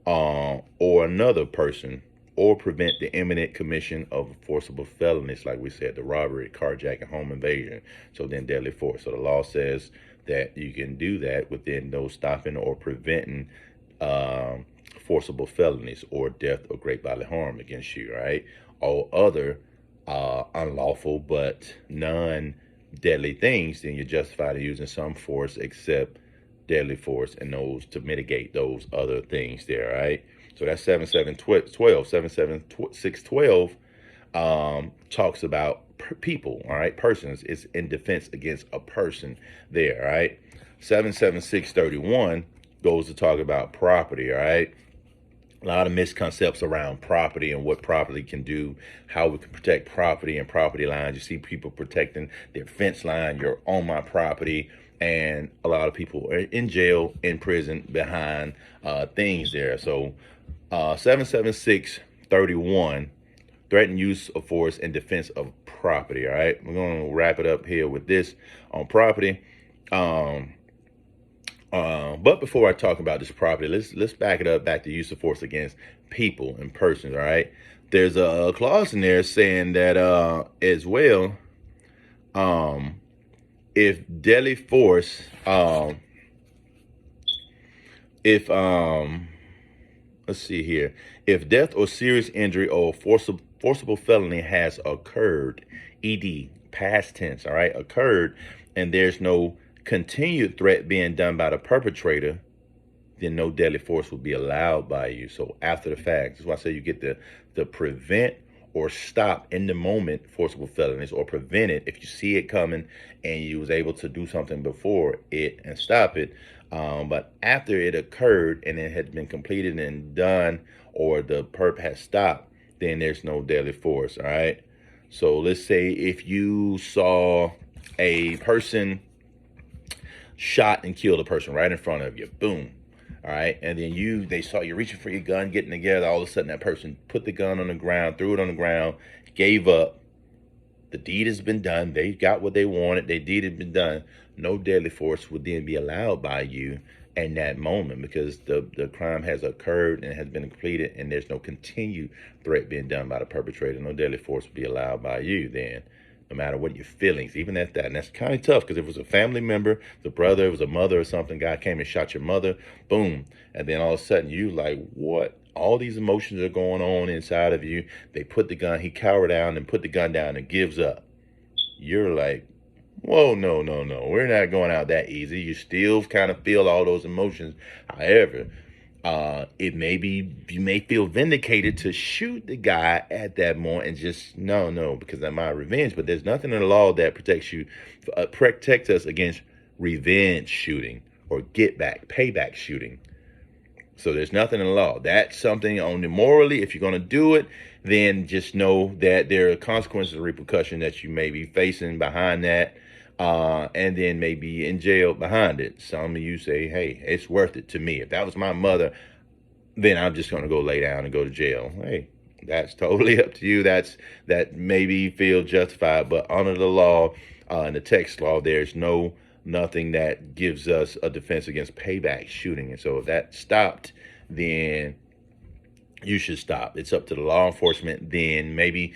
or another person, or prevent the imminent commission of forcible felonies, like we said, the robbery, carjacking, home invasion. So then deadly force. So the law says that you can do that within those stopping or preventing forcible felonies or death or great bodily harm against you, right? All other unlawful but non-deadly things, then you're justified in using some force except deadly force, and those to mitigate those other things there, right? So that's 7712. 77612 talks about people, all right? Persons. It's in defense against a person there, all right? 77631 goes to talk about property, all right? A lot of misconceptions around property and what property can do, how we can protect property and property lines. You see people protecting their fence line, you're on my property, and a lot of people are in jail, in prison, behind things there. So 77631, threatened use of force in defense of property, all right? We're going to wrap it up here with this on property. But before I talk about this property, let's back it up back to use of force against people and persons. All right, there's a clause in there saying that as well, if deadly force, if let's see here, if death or serious injury or forcible felony has occurred, ed past tense, all right, occurred, and there's no continued threat being done by the perpetrator, then no deadly force will be allowed by you. So after the fact, that's why I say you get the prevent or stop in the moment forcible felonies, or prevent it if you see it coming and you was able to do something before it and stop it. But after it occurred and it had been completed and done, or the perp has stopped, then there's no deadly force. All right. So let's say if you saw a person shot and killed a person right in front of you, boom, all right, and then they saw you reaching for your gun, getting together, all of a sudden that person put the gun on the ground, threw it on the ground, gave up. The deed has been done. They got what they wanted. Their deed has been done. No deadly force would then be allowed by you in that moment, because the crime has occurred and has been completed, and there's no continued threat being done by the perpetrator. No deadly force would be allowed by you then, no matter what your feelings, even at that. And that's kind of tough, because if it was a family member, the brother, it was a mother or something, guy came and shot your mother, boom, and then all of a sudden you like, what? All these emotions are going on inside of you. They put the gun, he cowered down and put the gun down and gives up. You're like, whoa, no, we're not going out that easy. You still kind of feel all those emotions. However, it may be, you may feel vindicated to shoot the guy at that moment and just no, because of my revenge. But there's nothing in the law that protects us against revenge shooting or get back, payback shooting. So there's nothing in the law. That's something only morally. If you're going to do it, then just know that there are consequences and repercussions that you may be facing behind that, and then maybe in jail behind it. Some of you say, hey, it's worth it to me. If that was my mother, then I'm just going to go lay down and go to jail. Hey, that's totally up to you. That maybe feel justified, but under the law, in the text law, there's nothing that gives us a defense against payback shooting. And so if that stopped, then you should stop. It's up to the law enforcement then, maybe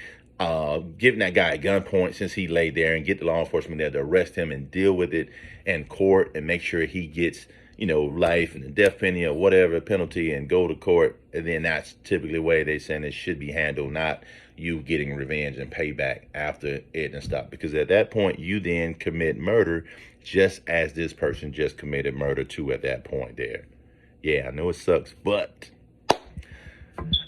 giving that guy a gunpoint since he laid there, and get the law enforcement there to arrest him and deal with it in court and make sure he gets, life and the death penalty or whatever penalty, and go to court. And then that's typically the way they saying it should be handled, not you getting revenge and payback after it and stop. Because at that point, you then commit murder, just as this person just committed murder too at that point there. Yeah, I know it sucks, but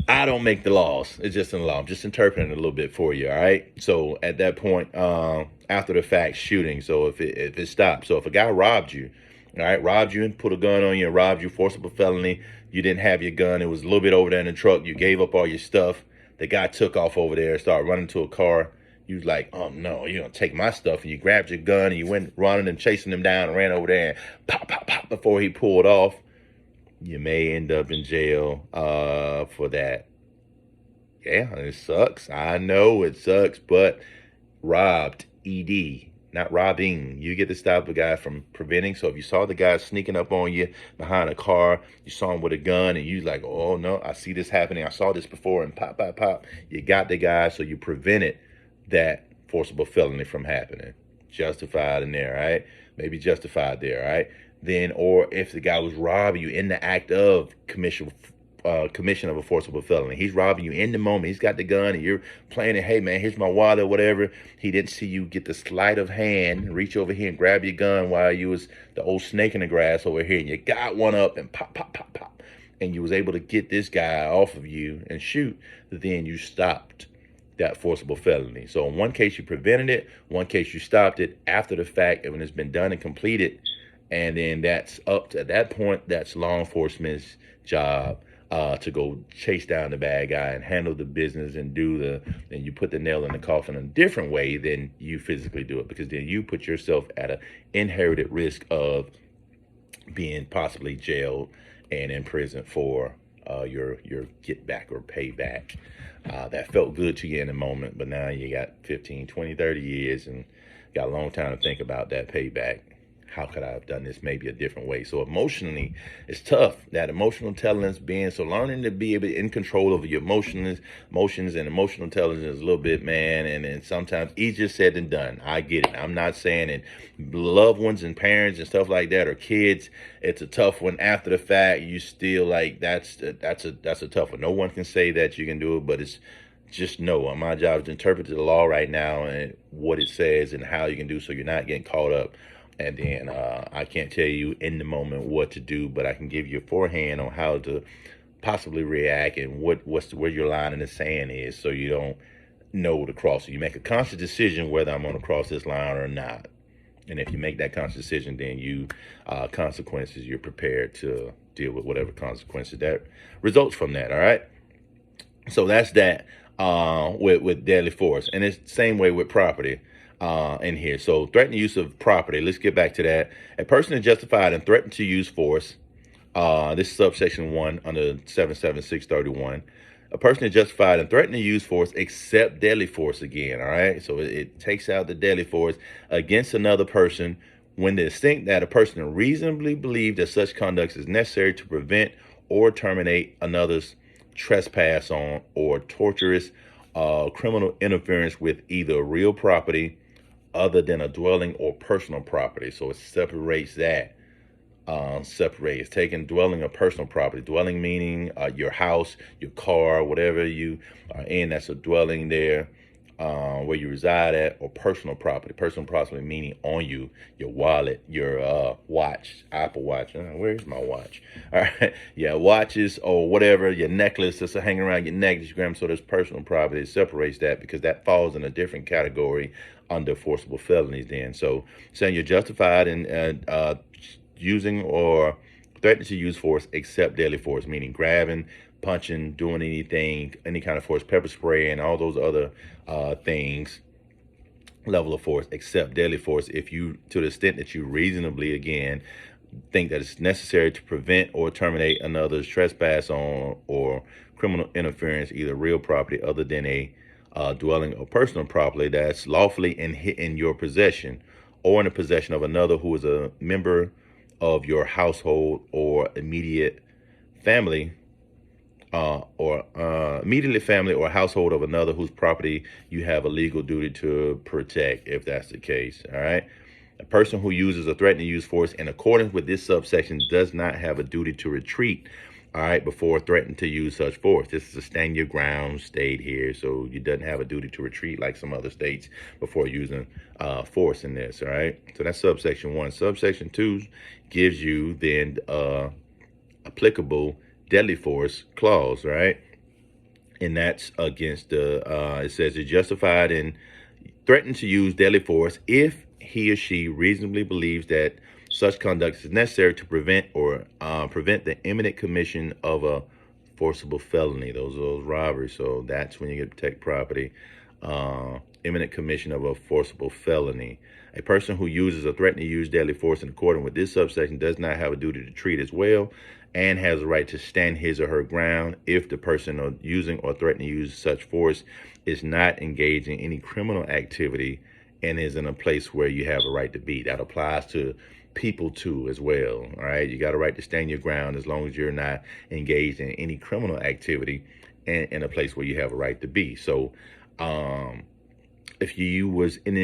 I don't make the laws. It's just in the law. I'm just interpreting it a little bit for you. All right. So at that point, after the fact shooting. So if it stopped. So if a guy robbed you, all right, robbed you and put a gun on you and robbed you, forcible felony. You didn't have your gun. It was a little bit over there in the truck. You gave up all your stuff. The guy took off over there, started running to a car. You was like, oh no, you're gonna take my stuff, and you grabbed your gun and you went running and chasing him down and ran over there and pop, pop, pop before he pulled off. You may end up in jail for that. Yeah, it sucks. I know it sucks, but robbed, ED, not robbing. You get to stop a guy from preventing. So if you saw the guy sneaking up on you behind a car, you saw him with a gun, and you like, oh no, I see this happening. I saw this before, and pop, pop, pop. You got the guy, so you prevented that forcible felony from happening. Justified in there, right? Maybe justified there, right? Then, or if the guy was robbing you in the act of commission of a forcible felony. He's robbing you in the moment. He's got the gun and you're playing it. Hey man, here's my wallet, whatever. He didn't see you get the sleight of hand, reach over here and grab your gun while you was the old snake in the grass over here, and you got one up and pop, pop, pop, pop. And you was able to get this guy off of you and shoot. Then you stopped that forcible felony. So in one case you prevented it, one case you stopped it after the fact, and when it's been done and completed. And then that's up to, at that point, that's law enforcement's job to go chase down the bad guy and handle the business and and you put the nail in the coffin in a different way than you physically do it, because then you put yourself at an inherited risk of being possibly jailed and in prison for your get back or payback. That felt good to you in the moment, but now you got 15, 20, 30 years and got a long time to think about that payback. How could I have done this maybe a different way? So emotionally, it's tough. That emotional intelligence being, so learning to be able to in control of your emotions and emotional intelligence is a little bit, man, and sometimes easier said than done. I get it. I'm not saying it. Loved ones and parents and stuff like that, or kids, it's a tough one. After the fact, you still like that's a tough one. No one can say that you can do it, but it's just know my job is to interpret the law right now and what it says and how you can do so you're not getting caught up. And then I can't tell you in the moment what to do, but I can give you a forehand on how to possibly react and where your line in the sand is, so you don't know to cross it. You make a conscious decision whether I'm going to cross this line or not. And if you make that conscious decision, then consequences, you're prepared to deal with whatever consequences that results from that. All right. So that's that with deadly force, and it's the same way with property. In here. So threatened use of property. Let's get back to that. A person is justified in threatening to use force. This is subsection 1 under 77631. A person is justified in threatening to use force except deadly force again. All right. So it takes out the deadly force against another person when the extent that a person reasonably believes that such conduct is necessary to prevent or terminate another's trespass on or torturous criminal interference with either real property other than a dwelling or personal property. So it separates that. It's taking dwelling or personal property. Dwelling meaning your house, your car, whatever you are in, that's a dwelling there where you reside at, or personal property. Personal property meaning on you, your wallet, your watch, Apple Watch. Where's my watch? All right. Yeah, watches or whatever, your necklace that's hanging around your neck that you grab. So there's personal property. It separates that because that falls in a different category under forcible felonies then. So saying you're justified in using or threatening to use force except deadly force, meaning grabbing, punching, doing anything, any kind of force, pepper spray, and all those other things, level of force, except deadly force, if you, to the extent that you reasonably, again, think that it's necessary to prevent or terminate another's trespass on or criminal interference, either real property other than a dwelling or personal property that's lawfully in your possession or in the possession of another who is a member of your household or immediate family immediately family or household of another whose property you have a legal duty to protect, if that's the case. All right. A person who uses or threatens to use force in accordance with this subsection does not have a duty to retreat, all right, before threatening to use such force. This is a stand your ground state here, so you doesn't have a duty to retreat like some other states before using force in this, all right? So that's subsection 1. Subsection 2 gives you then applicable deadly force clause, right? and that's against the. It says it's justified in threaten to use deadly force if he or she reasonably believes that such conduct is necessary to prevent the imminent commission of a forcible felony. Those are those robberies. So that's when you get to protect property. Imminent commission of a forcible felony. A person who uses or threatens to use deadly force in accordance with this subsection does not have a duty to treat as well and has a right to stand his or her ground if the person using or threatening to use such force is not engaged in any criminal activity and is in a place where you have a right to be. That applies to people too as well. All right, you got a right to stand your ground as long as you're not engaged in any criminal activity and in a place where you have a right to be. So if you was in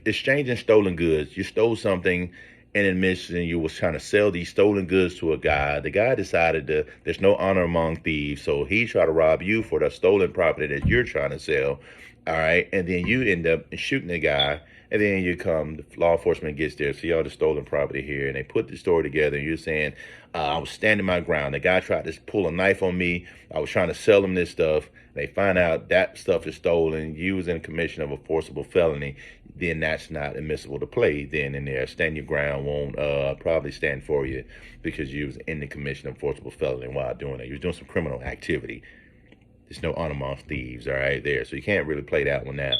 exchanging stolen goods, you stole something in admission, you was trying to sell these stolen goods to a guy. The guy decided there's no honor among thieves, so he tried to rob you for the stolen property that you're trying to sell. All right, and then you end up shooting the guy, and then you come, the law enforcement gets there, see all the stolen property here, and they put the story together, and you're saying, I was standing my ground. The guy tried to pull a knife on me. I was trying to sell him this stuff. They find out that stuff is stolen. You was in commission of a forcible felony. Then that's not admissible to play then and there. Stand your ground won't probably stand for you because you was in the commission of forcible felony while doing it. You was doing some criminal activity. There's no honor amongst thieves, all right, there. So you can't really play that one now.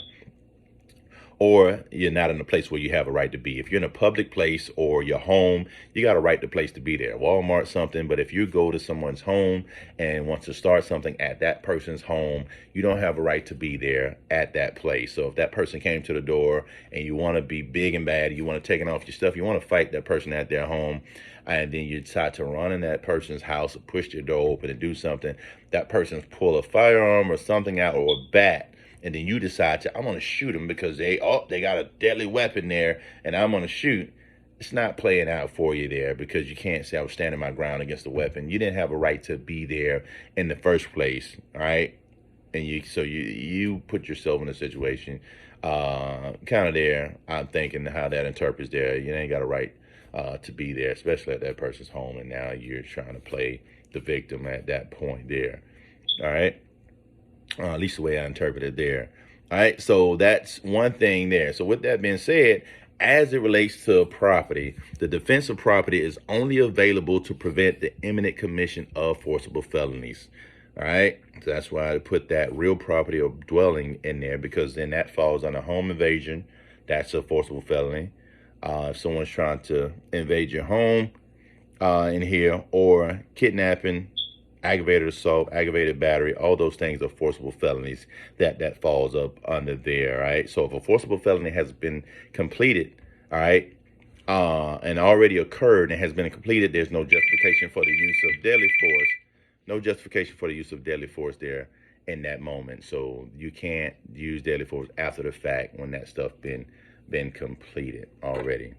Or you're not in a place where you have a right to be. If you're in a public place or your home, you got a right to place to be there. Walmart, something, but if you go to someone's home and want to start something at that person's home, you don't have a right to be there at that place. So if that person came to the door and you want to be big and bad, you want to take it off your stuff, you want to fight that person at their home, and then you decide to run in that person's house or push their door open and do something, that person's pull a firearm or something out or a bat, and then you decide I'm going to shoot them because they got a deadly weapon there, and I'm going to shoot. It's not playing out for you there because you can't say I was standing my ground against the weapon. You didn't have a right to be there in the first place, all right? And you put yourself in a situation, kind of there. I'm thinking how that interprets there. You ain't got a right to be there, especially at that person's home, and now you're trying to play the victim at that point there, all right? At least the way I interpret it there. All right, so that's one thing there. So with that being said, as it relates to property, the defense of property is only available to prevent the imminent commission of forcible felonies. All right, so that's why I put that real property or dwelling in there, because then that falls under home invasion. That's a forcible felony. If someone's trying to invade your home in here, or kidnapping, aggravated assault, aggravated battery, all those things are forcible felonies that falls up under there, right? So if a forcible felony has been completed, all right, and already occurred and has been completed, there's no justification for the use of deadly force. No justification for the use of deadly force there in that moment. So you can't use deadly force after the fact when that stuff been completed already.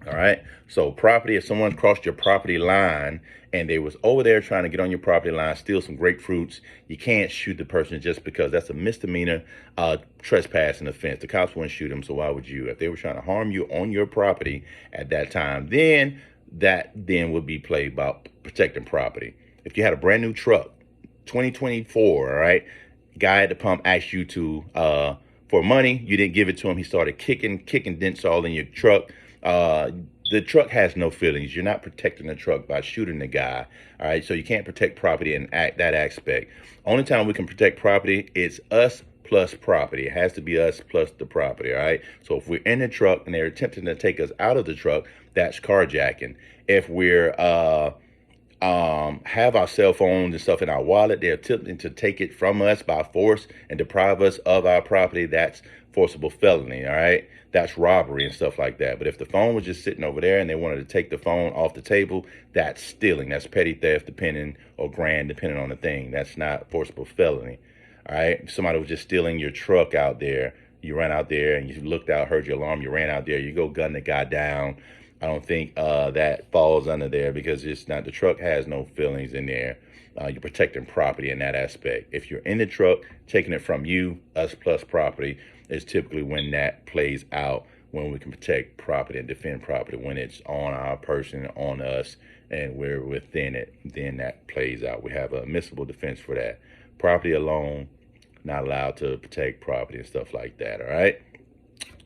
All right. So property, if someone crossed your property line and they was over there trying to get on your property line, steal some grapefruits, you can't shoot the person just because that's a misdemeanor trespassing offense. The cops wouldn't shoot them, so why would you? If they were trying to harm you on your property at that time, then that then would be played about protecting property. If you had a brand new truck, 2024, all right, guy at the pump asked you to for money, you didn't give it to him. He started kicking dents all in your truck. The truck has no feelings. You're not protecting the truck by shooting the guy. All right, so you can't protect property in that aspect. Only time we can protect property is us plus property. It has to be us plus the property. All right, so if we're in the truck and they're attempting to take us out of the truck, that's carjacking. If we're have our cell phones and stuff in our wallet, they're attempting to take it from us by force and deprive us of our property, that's forcible felony, all right? That's robbery and stuff like that. But if the phone was just sitting over there and they wanted to take the phone off the table, that's stealing. That's petty theft, or grand, depending on the thing. That's not forcible felony, all right? If somebody was just stealing your truck out there, you ran out there and you looked out, heard your alarm, you ran out there, you go gun the guy down, I don't think that falls under there because it's not, the truck has no feelings in there. You're protecting property in that aspect. If you're in the truck, taking it from you, us plus property, is typically when that plays out, when we can protect property and defend property, when it's on our person, on us, and we're within it, then that plays out. We have a admissible defense for that. property alone, not allowed to protect property and stuff like that. All right.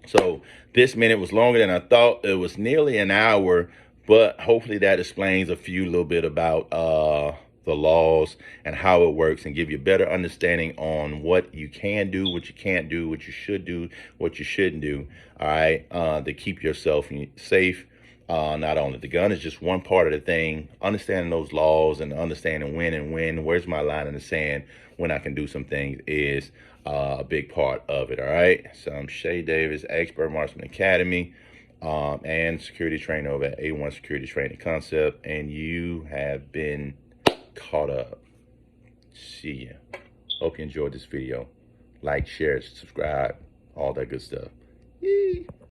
So this minute was longer than I thought. It was nearly an hour, but hopefully that explains a few little bit about the laws and how it works, and give you a better understanding on what you can do, what you can't do, what you should do, what you shouldn't do. All right, to keep yourself safe. Not only the gun is just one part of the thing. Understanding those laws and understanding when, where's my line in the sand, when I can do some things is a big part of it. All right. So I'm Shay Davis, expert marksman academy, and security trainer over at A1 Security Training Concept. And you have been caught up. See ya. Hope you enjoyed this video. Like, share, subscribe, all that good stuff. Yee.